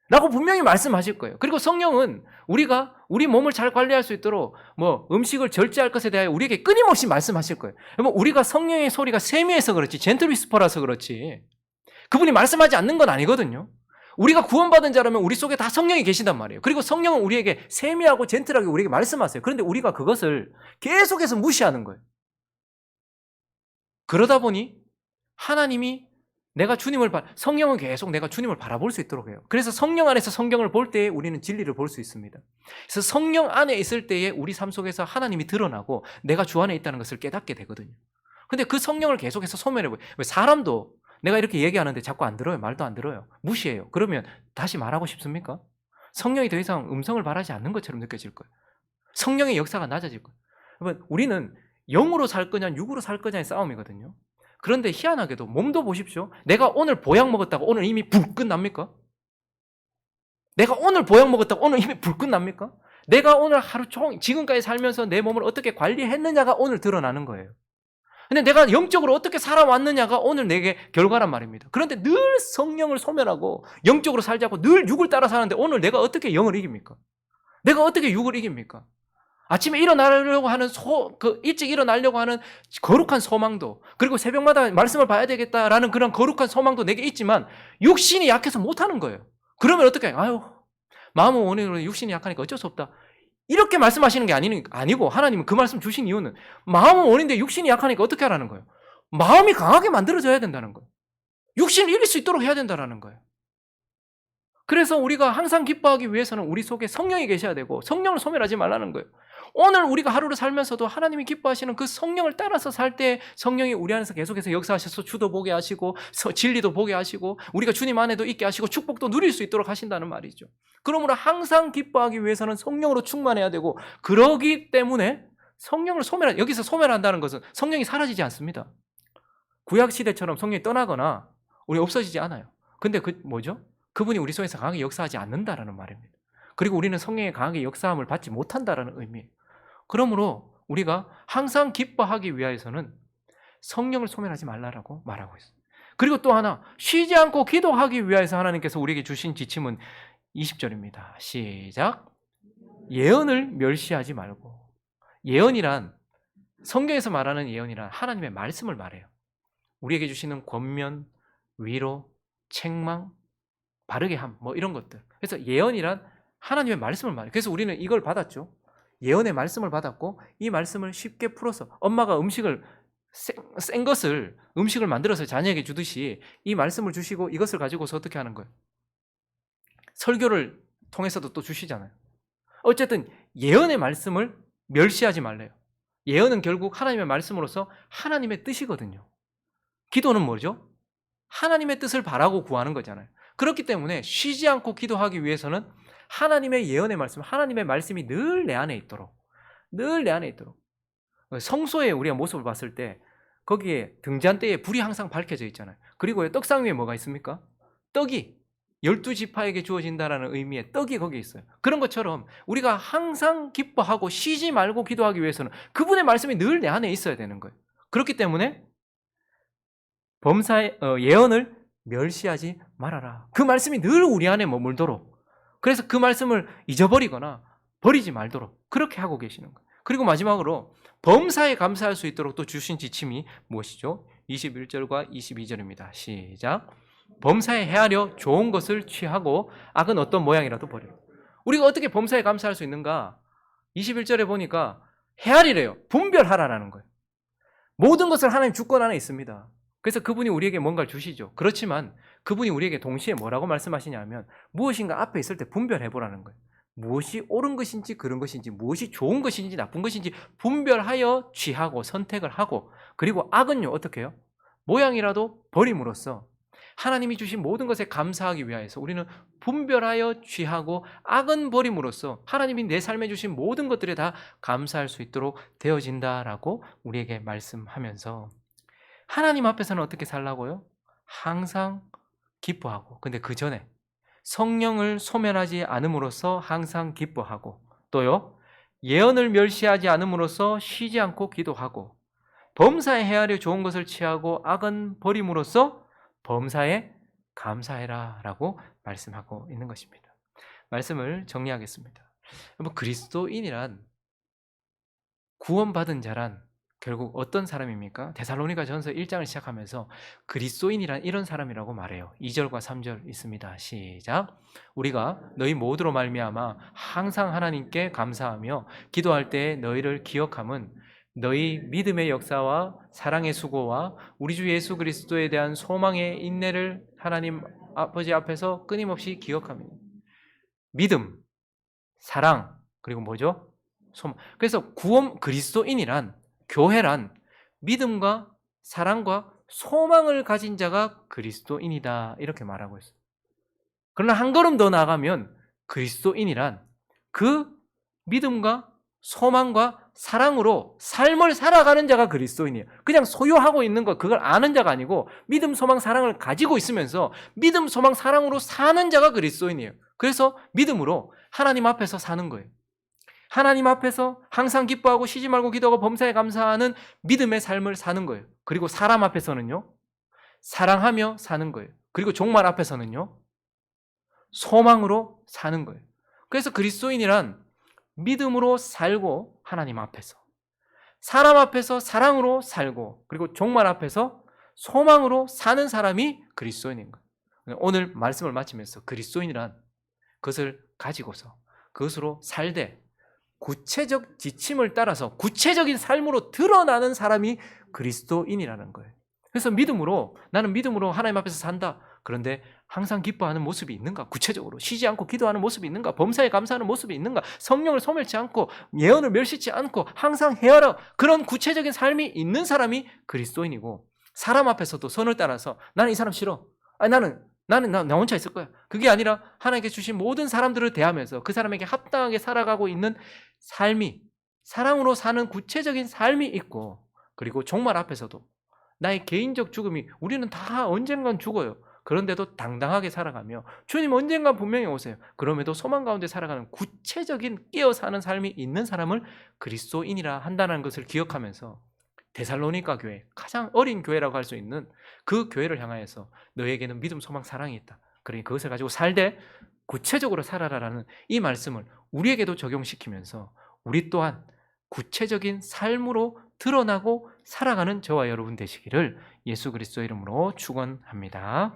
라고 분명히 말씀하실 거예요. 그리고 성령은 우리가 우리 몸을 잘 관리할 수 있도록 음식을 절제할 것에 대하여 우리에게 끊임없이 말씀하실 거예요. 우리가 성령의 소리가 세미해서 그렇지, 젠틀 위스퍼라서 그렇지 그분이 말씀하지 않는 건 아니거든요. 우리가 구원받은 자라면 우리 속에 다 성령이 계신단 말이에요. 그리고 성령은 우리에게 세미하고 젠틀하게 우리에게 말씀하세요. 그런데 우리가 그것을 계속해서 무시하는 거예요. 그러다 보니 하나님이 성령은 계속 내가 주님을 바라볼 수 있도록 해요. 그래서 성령 안에서 성경을 볼 때에 우리는 진리를 볼 수 있습니다. 그래서 성령 안에 있을 때에 우리 삶 속에서 하나님이 드러나고 내가 주 안에 있다는 것을 깨닫게 되거든요. 근데 그 성령을 계속해서 소멸해버려요. 사람도 내가 이렇게 얘기하는데 자꾸 안 들어요. 말도 안 들어요. 무시해요. 그러면 다시 말하고 싶습니까? 성령이 더 이상 음성을 바라지 않는 것처럼 느껴질 거예요. 성령의 역사가 낮아질 거예요. 여러분, 우리는 영으로 살 거냐 육으로 살 거냐의 싸움이거든요. 그런데 희한하게도 몸도 보십시오. 내가 오늘 보약 먹었다고 오늘 이미 불끝 납니까? 내가 오늘 보약 먹었다고 오늘 이미 불끝 납니까? 내가 오늘 하루 종일 지금까지 살면서 내 몸을 어떻게 관리했느냐가 오늘 드러나는 거예요. 근데 내가 영적으로 어떻게 살아왔느냐가 오늘 내게 결과란 말입니다. 그런데 늘 성령을 소멸하고 영적으로 살자고 늘 육을 따라 사는데 오늘 내가 어떻게 영을 이깁니까? 내가 어떻게 육을 이깁니까? 아침에 일어나려고 하는 일찍 일어나려고 하는 거룩한 소망도, 그리고 새벽마다 말씀을 봐야 되겠다라는 그런 거룩한 소망도 내게 있지만 육신이 약해서 못하는 거예요. 그러면 어떻게 해요? 아유, 마음은 원해도 육신이 약하니까 어쩔 수 없다. 이렇게 말씀하시는 게 아니고 하나님은 그 말씀 주신 이유는 마음은 원인데 육신이 약하니까 어떻게 하라는 거예요? 마음이 강하게 만들어져야 된다는 거예요. 육신을 이길 수 있도록 해야 된다는 거예요. 그래서 우리가 항상 기뻐하기 위해서는 우리 속에 성령이 계셔야 되고 성령을 소멸하지 말라는 거예요. 오늘 우리가 하루를 살면서도 하나님이 기뻐하시는 그 성령을 따라서 살 때 성령이 우리 안에서 계속해서 역사하셔서 주도 보게 하시고 진리도 보게 하시고 우리가 주님 안에도 있게 하시고 축복도 누릴 수 있도록 하신다는 말이죠. 그러므로 항상 기뻐하기 위해서는 성령으로 충만해야 되고, 그러기 때문에 성령을 여기서 소멸한다는 것은 성령이 사라지지 않습니다. 구약시대처럼 성령이 떠나거나 우리 없어지지 않아요. 근데 뭐죠? 그분이 우리 속에서 강하게 역사하지 않는다라는 말입니다. 그리고 우리는 성령의 강하게 역사함을 받지 못한다라는 의미예요. 그러므로 우리가 항상 기뻐하기 위해서는 성령을 소멸하지 말라라고 말하고 있어요. 그리고 또 하나, 쉬지 않고 기도하기 위해서 하나님께서 우리에게 주신 지침은 20절입니다. 시작. 예언을 멸시하지 말고. 예언이란, 성경에서 말하는 예언이란 하나님의 말씀을 말해요. 우리에게 주시는 권면, 위로, 책망, 바르게 함, 이런 것들. 그래서 예언이란 하나님의 말씀을 말해요. 그래서 우리는 이걸 받았죠. 예언의 말씀을 받았고, 이 말씀을 쉽게 풀어서 엄마가 센 것을 음식을 만들어서 자녀에게 주듯이 이 말씀을 주시고 이것을 가지고서 어떻게 하는 거예요? 설교를 통해서도 또 주시잖아요. 어쨌든 예언의 말씀을 멸시하지 말래요. 예언은 결국 하나님의 말씀으로서 하나님의 뜻이거든요. 기도는 뭐죠? 하나님의 뜻을 바라고 구하는 거잖아요. 그렇기 때문에 쉬지 않고 기도하기 위해서는 하나님의 예언의 말씀, 하나님의 말씀이 늘 내 안에 있도록, 늘 내 안에 있도록. 성소에 우리가 모습을 봤을 때 거기에 등잔대에 불이 항상 밝혀져 있잖아요. 그리고 떡상 위에 뭐가 있습니까? 떡이 12지파에게 주어진다는 의미의 떡이 거기에 있어요. 그런 것처럼 우리가 항상 기뻐하고 쉬지 말고 기도하기 위해서는 그분의 말씀이 늘 내 안에 있어야 되는 거예요. 그렇기 때문에 예언을 멸시하지 말아라. 그 말씀이 늘 우리 안에 머물도록, 그래서 그 말씀을 잊어버리거나 버리지 말도록 그렇게 하고 계시는 거예요. 그리고 마지막으로 범사에 감사할 수 있도록 또 주신 지침이 무엇이죠? 21절과 22절입니다. 시작. 범사에 헤아려 좋은 것을 취하고 악은 어떤 모양이라도 버리라. 우리가 어떻게 범사에 감사할 수 있는가? 21절에 보니까 헤아리래요. 분별하라라는 거예요. 모든 것을 하나님 주권 안에 있습니다. 그래서 그분이 우리에게 뭔가를 주시죠. 그렇지만 그분이 우리에게 동시에 뭐라고 말씀하시냐면 무엇인가 앞에 있을 때 분별해보라는 거예요. 무엇이 옳은 것인지 그른 것인지, 무엇이 좋은 것인지 나쁜 것인지 분별하여 취하고 선택을 하고, 그리고 악은요 어떻게 해요? 모양이라도 버림으로써 하나님이 주신 모든 것에 감사하기 위하여서 우리는 분별하여 취하고 악은 버림으로써 하나님이 내 삶에 주신 모든 것들에 다 감사할 수 있도록 되어진다라고 우리에게 말씀하면서, 하나님 앞에서는 어떻게 살라고요? 항상 기뻐하고, 근데 그 전에 성령을 소멸하지 않음으로써 항상 기뻐하고, 또요 예언을 멸시하지 않음으로써 쉬지 않고 기도하고, 범사에 헤아려 좋은 것을 취하고 악은 버림으로써 범사에 감사해라 라고 말씀하고 있는 것입니다. 말씀을 정리하겠습니다. 그리스도인이란, 구원받은 자란 결국 어떤 사람입니까? 데살로니가전서 1장을 시작하면서 그리스도인이란 이런 사람이라고 말해요. 2절과 3절 있습니다. 시작. 우리가 너희 모두로 말미암아 항상 하나님께 감사하며 기도할 때 너희를 기억함은 너희 믿음의 역사와 사랑의 수고와 우리 주 예수 그리스도에 대한 소망의 인내를 하나님 아버지 앞에서 끊임없이 기억합니다. 믿음, 사랑, 그리고 뭐죠? 소망. 그래서 그리스도인이란, 교회란 믿음과 사랑과 소망을 가진 자가 그리스도인이다 이렇게 말하고 있어요. 그러나 한 걸음 더 나아가면 그리스도인이란 그 믿음과 소망과 사랑으로 삶을 살아가는 자가 그리스도인이에요. 그냥 소유하고 있는 것, 그걸 아는 자가 아니고 믿음, 소망, 사랑을 가지고 있으면서 믿음, 소망, 사랑으로 사는 자가 그리스도인이에요. 그래서 믿음으로 하나님 앞에서 사는 거예요. 하나님 앞에서 항상 기뻐하고 쉬지 말고 기도하고 범사에 감사하는 믿음의 삶을 사는 거예요. 그리고 사람 앞에서는요, 사랑하며 사는 거예요. 그리고 종말 앞에서는요, 소망으로 사는 거예요. 그래서 그리스도인이란 믿음으로 살고 하나님 앞에서, 사람 앞에서 사랑으로 살고, 그리고 종말 앞에서 소망으로 사는 사람이 그리스도인인 거예요. 오늘 말씀을 마치면서 그리스도인이란 그것을 가지고서 그것으로 살되 구체적 지침을 따라서 구체적인 삶으로 드러나는 사람이 그리스도인이라는 거예요. 그래서 믿음으로, 나는 믿음으로 하나님 앞에서 산다. 그런데 항상 기뻐하는 모습이 있는가? 구체적으로 쉬지 않고 기도하는 모습이 있는가? 범사에 감사하는 모습이 있는가? 성령을 소멸치 않고 예언을 멸시치 않고 항상 헤아려 그런 구체적인 삶이 있는 사람이 그리스도인이고, 사람 앞에서도 선을 따라서 나는 이 사람 싫어. 아니 나는 나 혼자 있을 거야. 그게 아니라 하나님께 주신 모든 사람들을 대하면서 그 사람에게 합당하게 살아가고 있는 삶이, 사랑으로 사는 구체적인 삶이 있고, 그리고 종말 앞에서도 나의 개인적 죽음이, 우리는 다 언젠간 죽어요. 그런데도 당당하게 살아가며 주님 언젠간 분명히 오세요. 그럼에도 소망 가운데 살아가는 구체적인 끼어 사는 삶이 있는 사람을 그리스도인이라 한다는 것을 기억하면서, 데살로니가 교회, 가장 어린 교회라고 할 수 있는 그 교회를 향하여서 너에게는 믿음, 소망, 사랑이 있다. 그러니 그것을 가지고 살되 구체적으로 살아라라는 이 말씀을 우리에게도 적용시키면서 우리 또한 구체적인 삶으로 드러나고 살아가는 저와 여러분 되시기를 예수 그리스도 이름으로 축원합니다.